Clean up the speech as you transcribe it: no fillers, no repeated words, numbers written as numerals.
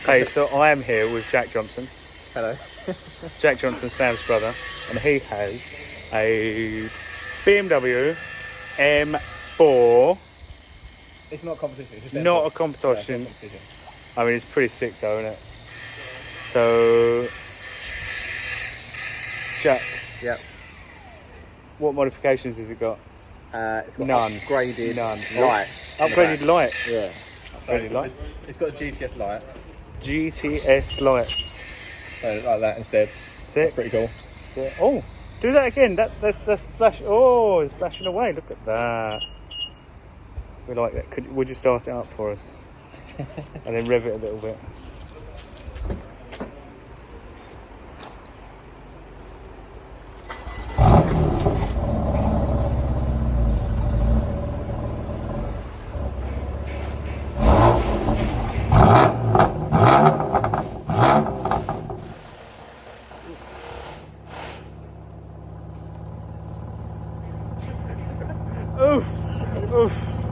Okay, so I am here with Jack Johnson. Hello. Jack Johnson, Sam's brother, and he has a BMW M4. It's not a competition. It's just Not M4. a competition. Yeah, it's not a competition. I mean, it's pretty sick though, isn't it? So, Jack, Yep. what modifications has it got? It's got None. upgraded None. lights. on the Upgraded back. lights. Yeah. Upgraded lights. It's got GTS lights. GTS lights. So like that instead. Sick. That's pretty cool. Yeah. Oh, do that again. That's flash. Oh, it's flashing away. Look at that. We like that. Would you start it up for us? And then rev it a little bit. Oof, oof.